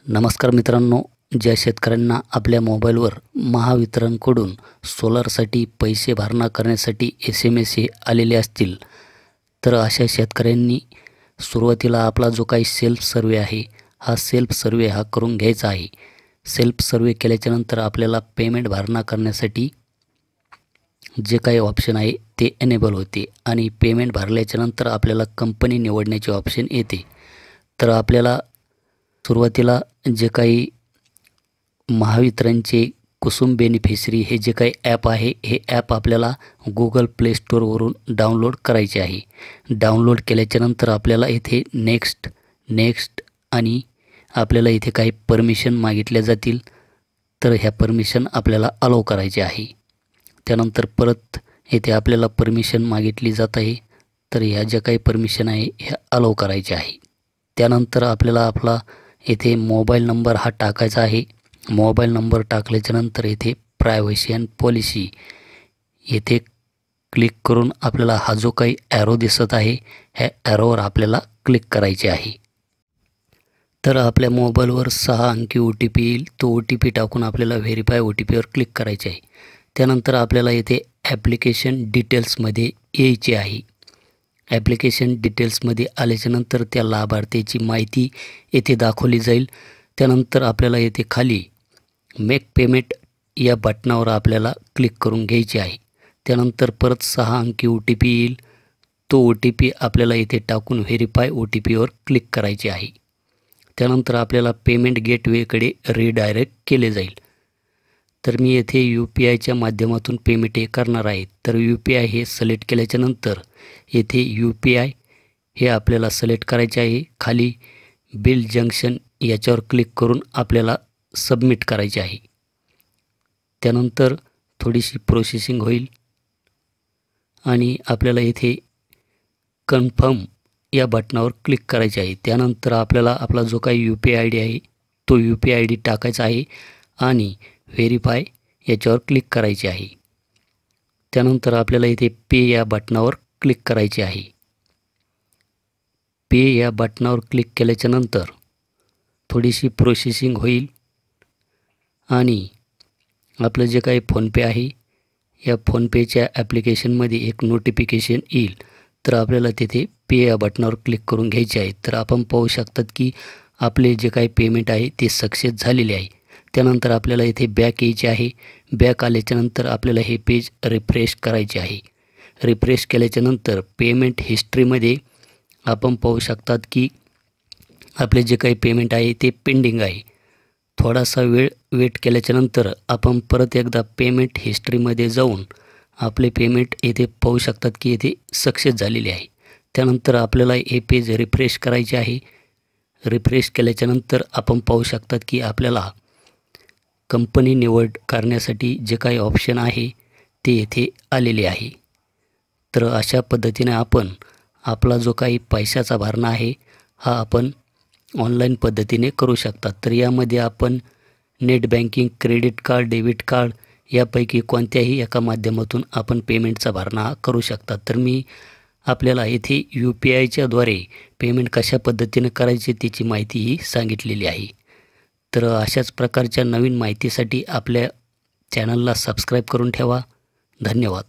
नमस्कार मित्रांनो, ज्या शेतकऱ्यांना आपल्या मोबाईलवर महावितरणकडून सोलारसाठी पैसे भरणा करण्यासाठी SMS हे आलेले असतील, तर अशा शेतकऱ्यांनी सुरुवातीला आपला जो काही सेल्फ सर्वे आहे, हा सेल्फ सर्वे करून घ्यायचा आहे. सेल्फ सर्वे केल्याच्यानंतर आपल्याला पेमेंट भरणा करण्यासाठी जे काही ऑप्शन आहे ते एनेबल होते आणि पेमेंट भरल्याच्यानंतर आपल्याला कंपनी निवडण्याचे ऑप्शन येते. तर आपल्याला सुरुवातीला जे काही महावितरणचे कुसुम बेनिफिशरी हे जे काही ॲप आहे, हे ॲप आपल्याला Google Play Storeवरून डाउनलोड करायचे आहे. डाउनलोड केल्याच्यानंतर आपल्याला इथे नेक्स्ट आणि आपल्याला इथे काही परमिशन मागितल्या जातील, तर ह्या परमिशन आपल्याला अलाउ करायचे आहे. त्यानंतर परत इथे आपल्याला परमिशन मागितली जात आहे, तर ह्या ज्या काही परमिशन आहे ह्या अलाउ करायच्या आहे. त्यानंतर आपल्याला आपला इथे मोबाईल नंबर हा टाकायचा आहे. मोबाईल नंबर टाकल्याच्यानंतर इथे प्रायव्हसी अँड पॉलिसी येथे क्लिक करून आपल्याला हा जो काही ॲरो दिसत आहे, ह्या ॲरोवर आपल्याला क्लिक करायचे आहे. तर आपल्या मोबाईलवर 6 अंकी OTP येईल. तो OTP टाकून आपल्याला व्हेरीफाय OTPवर क्लिक करायचे आहे. त्यानंतर आपल्याला इथे ॲप्लिकेशन डिटेल्समध्ये यायचे आहे. ॲप्लिकेशन डिटेल्समध्ये आल्याच्यानंतर त्या लाभार्थीची माहिती येथे दाखवली जाईल. त्यानंतर आपल्याला येथे खाली मेक पेमेंट या बटनावर आपल्याला क्लिक करून घ्यायचे आहे. त्यानंतर परत 6 अंकी OTP येईल. तो OTP आपल्याला इथे टाकून व्हेरीफाय OTPवर क्लिक करायचे आहे. त्यानंतर आपल्याला पेमेंट गेटवेकडे रिडायरेक्ट केले जाईल. तर मी येथे UPIच्या माध्यमातून पेमेंट हे करणार आहे. तर UPI हे सिलेक्ट केल्याच्यानंतर येथे UPI हे आपल्याला सिलेक्ट करायचे आहे. खाली बिल जंक्शन याच्यावर क्लिक करून आपल्याला सबमिट करायचे आहे. त्यानंतर थोडीशी प्रोसेसिंग होईल आणि आपल्याला इथे कन्फर्म या बटनावर क्लिक करायचे आहे. त्यानंतर आपल्याला आपला जो काही UPI ID आहे तो UPI ID टाकायचा आहे आणि व्हेरीफाय याच्यावर क्लिक करायचे आहे. त्यानंतर आपल्याला इथे पे या बटनावर क्लिक करायचे आहे. पे या बटनावर क्लिक केल्याच्यानंतर थोडीशी प्रोसेसिंग होईल आणि आपलं जे काही फोनपे आहे, या फोनपेच्या ॲप्लिकेशनमध्ये एक नोटिफिकेशन येईल. तर आपल्याला तिथे पे या बटनावर क्लिक करून घ्यायचे आहे. तर आपण पाहू शकतात की आपले जे काही पेमेंट आहे ते सक्सेस झालेले आहे. त्यानंतर आपल्याला इथे बॅक यायचे आहे. बॅक आल्याच्यानंतर आपल्याला हे पेज रिफ्रेश करायचे आहे. रिफ्रेश केल्याच्यानंतर पेमेंट हिस्ट्रीमध्ये आपण पाहू शकतात की आपले जे काही पेमेंट आहे ते पेंडिंग आहे. थोडासा वेळ वेट केल्याच्यानंतर आपण परत एकदा पेमेंट हिस्ट्रीमध्ये जाऊन आपले पेमेंट येथे पाहू शकतात की येथे सक्सेस झालेले आहे. त्यानंतर आपल्याला हे पेज रिफ्रेश करायचे आहे. रिफ्रेश केल्याच्यानंतर आपण पाहू शकतात की आपल्याला कंपनी निवड करण्यासाठी जे काही ऑप्शन आहे ते येथे आलेले आहे. तर अशा पद्धतीने आपण आपला जो काही पैशाचा भरणा आहे हा आपण ऑनलाईन पद्धतीने करू शकतात. तर यामध्ये आपण net banking, credit card, debit card यापैकी कोणत्याही एका माध्यमातून आपण पेमेंटचा भरणा करू शकतात. तर मी आपल्याला येथे UPIच्या द्वारे पेमेंट कशा पद्धतीने करायची त्याची माहितीही सांगितलेली आहे. तर अशाच प्रकारच्या नवीन माहितीसाठी आपल्या चॅनलला सबस्क्राईब करून ठेवा. धन्यवाद.